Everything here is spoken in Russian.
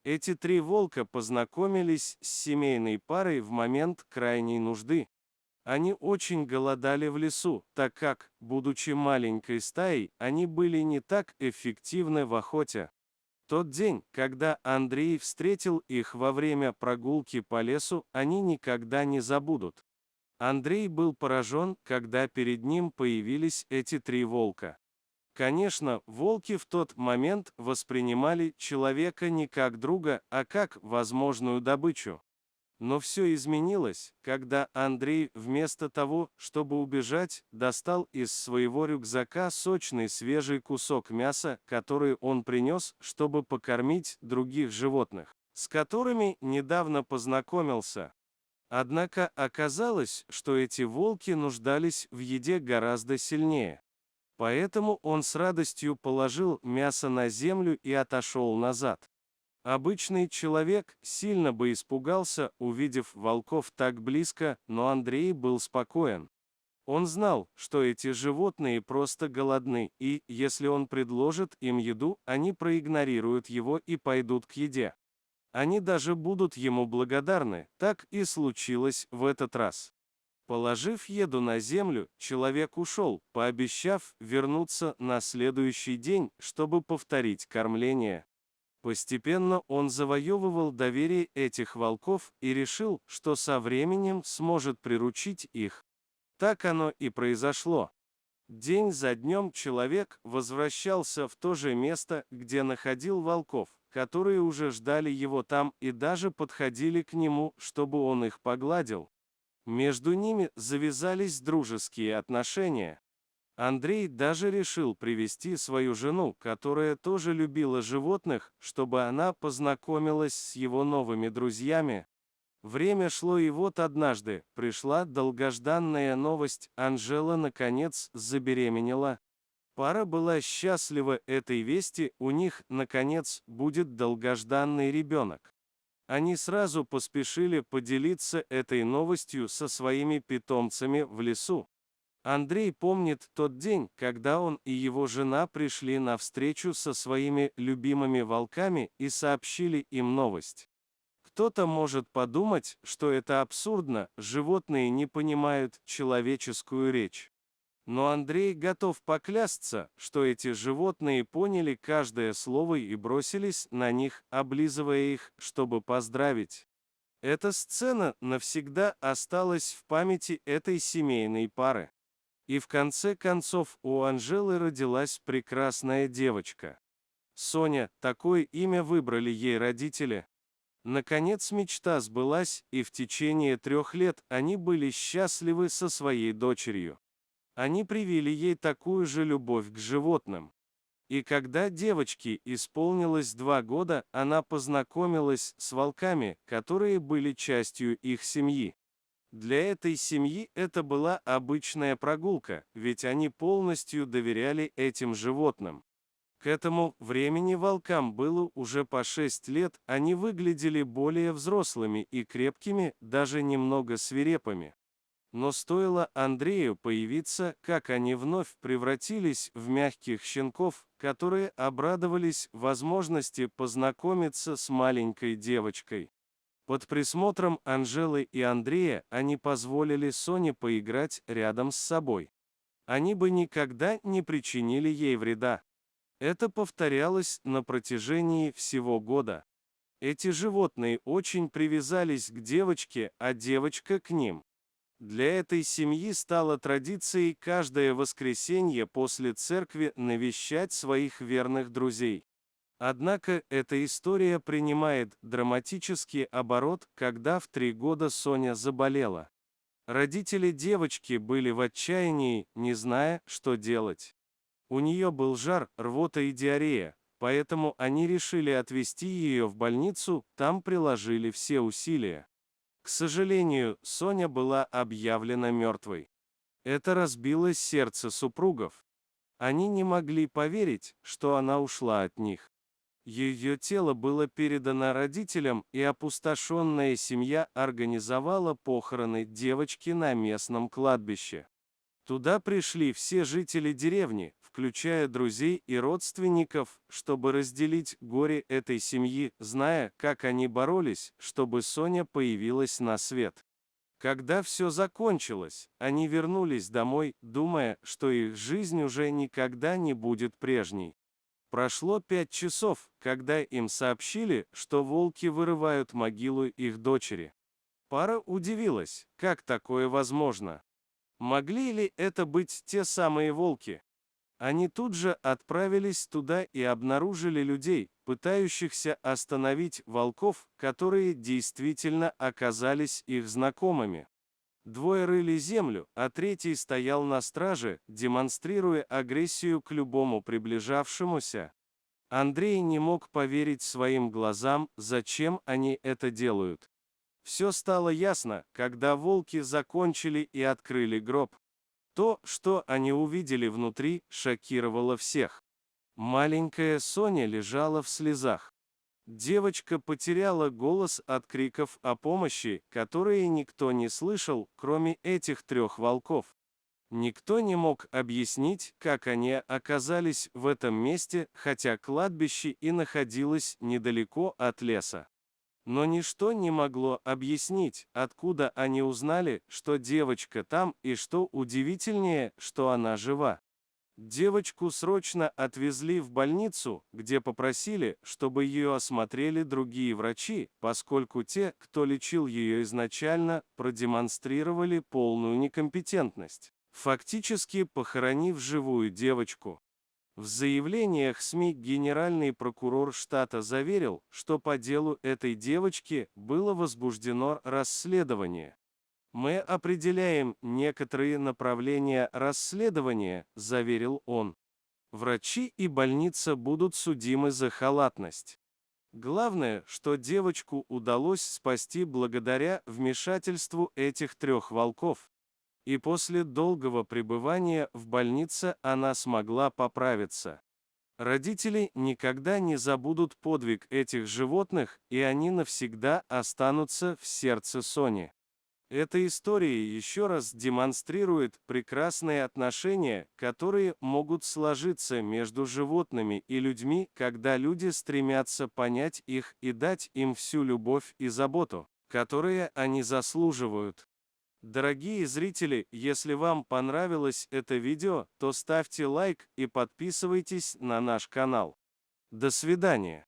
Эти три волка познакомились с семейной парой в момент крайней нужды. Они очень голодали в лесу, так как, будучи маленькой стаей, они были не так эффективны в охоте. Тот день, когда Андрей встретил их во время прогулки по лесу, они никогда не забудут. Андрей был поражен, когда перед ним появились эти три волка. Конечно, волки в тот момент воспринимали человека не как друга, а как возможную добычу. Но все изменилось, когда Андрей вместо того, чтобы убежать, достал из своего рюкзака сочный свежий кусок мяса, который он принес, чтобы покормить других животных, с которыми недавно познакомился. Однако оказалось, что эти волки нуждались в еде гораздо сильнее. Поэтому он с радостью положил мясо на землю и отошел назад. Обычный человек сильно бы испугался, увидев волков так близко, но Андрей был спокоен. Он знал, что эти животные просто голодны, и, если он предложит им еду, они проигнорируют его и пойдут к еде. Они даже будут ему благодарны, так и случилось в этот раз. Положив еду на землю, человек ушел, пообещав вернуться на следующий день, чтобы повторить кормление. Постепенно он завоевывал доверие этих волков и решил, что со временем сможет приручить их. Так оно и произошло. День за днем человек возвращался в то же место, где находил волков, которые уже ждали его там и даже подходили к нему, чтобы он их погладил. Между ними завязались дружеские отношения. Андрей даже решил привести свою жену, которая тоже любила животных, чтобы она познакомилась с его новыми друзьями. Время шло, и вот однажды пришла долгожданная новость: Анжела наконец забеременела. Пара была счастлива этой вести, у них, наконец, будет долгожданный ребенок. Они сразу поспешили поделиться этой новостью со своими питомцами в лесу. Андрей помнит тот день, когда он и его жена пришли на встречу со своими любимыми волками и сообщили им новость. Кто-то может подумать, что это абсурдно, животные не понимают человеческую речь. Но Андрей готов поклясться, что эти животные поняли каждое слово и бросились на них, облизывая их, чтобы поздравить. Эта сцена навсегда осталась в памяти этой семейной пары. И в конце концов у Анжелы родилась прекрасная девочка. Соня, такое имя выбрали ей родители. Наконец мечта сбылась, и в течение 3 лет они были счастливы со своей дочерью. Они привили ей такую же любовь к животным. И когда девочке исполнилось 2 года, она познакомилась с волками, которые были частью их семьи. Для этой семьи это была обычная прогулка, ведь они полностью доверяли этим животным. К этому времени волкам было уже по 6 лет, они выглядели более взрослыми и крепкими, даже немного свирепыми. Но стоило Андрею появиться, как они вновь превратились в мягких щенков, которые обрадовались возможности познакомиться с маленькой девочкой. Под присмотром Анжелы и Андрея они позволили Соне поиграть рядом с собой. Они бы никогда не причинили ей вреда. Это повторялось на протяжении всего года. Эти животные очень привязались к девочке, а девочка к ним. Для этой семьи стало традицией каждое воскресенье после церкви навещать своих верных друзей. Однако эта история принимает драматический оборот, когда в 3 года Соня заболела. Родители девочки были в отчаянии, не зная, что делать. У нее был жар, рвота и диарея, поэтому они решили отвезти ее в больницу, там приложили все усилия. К сожалению, Соня была объявлена мертвой. Это разбило сердце супругов. Они не могли поверить, что она ушла от них. Ее тело было передано родителям, и опустошенная семья организовала похороны девочки на местном кладбище. Туда пришли все жители деревни, включая друзей и родственников, чтобы разделить горе этой семьи, зная, как они боролись, чтобы Соня появилась на свет. Когда все закончилось, они вернулись домой, думая, что их жизнь уже никогда не будет прежней. Прошло 5 часов, когда им сообщили, что волки вырывают могилу их дочери. Пара удивилась, как такое возможно. Могли ли это быть те самые волки? Они тут же отправились туда и обнаружили людей, пытающихся остановить волков, которые действительно оказались их знакомыми. Двое рыли землю, а третий стоял на страже, демонстрируя агрессию к любому приближавшемуся. Андрей не мог поверить своим глазам, зачем они это делают. Все стало ясно, когда волки закончили и открыли гроб. То, что они увидели внутри, шокировало всех. Маленькая Соня лежала в слезах. Девочка потеряла голос от криков о помощи, которые никто не слышал, кроме этих 3 волков. Никто не мог объяснить, как они оказались в этом месте, хотя кладбище и находилось недалеко от леса. Но ничто не могло объяснить, откуда они узнали, что девочка там, и что удивительнее, что она жива. Девочку срочно отвезли в больницу, где попросили, чтобы ее осмотрели другие врачи, поскольку те, кто лечил ее изначально, продемонстрировали полную некомпетентность, фактически похоронив живую девочку. В заявлениях СМИ генеральный прокурор штата заверил, что по делу этой девочки было возбуждено расследование. «Мы определяем некоторые направления расследования», – заверил он. «Врачи и больница будут судимы за халатность. Главное, что девочку удалось спасти благодаря вмешательству этих 3 волков. И после долгого пребывания в больнице она смогла поправиться. Родители никогда не забудут подвиг этих животных, и они навсегда останутся в сердце Сони». Эта история еще раз демонстрирует прекрасные отношения, которые могут сложиться между животными и людьми, когда люди стремятся понять их и дать им всю любовь и заботу, которые они заслуживают. Дорогие зрители, если вам понравилось это видео, то ставьте лайк и подписывайтесь на наш канал. До свидания.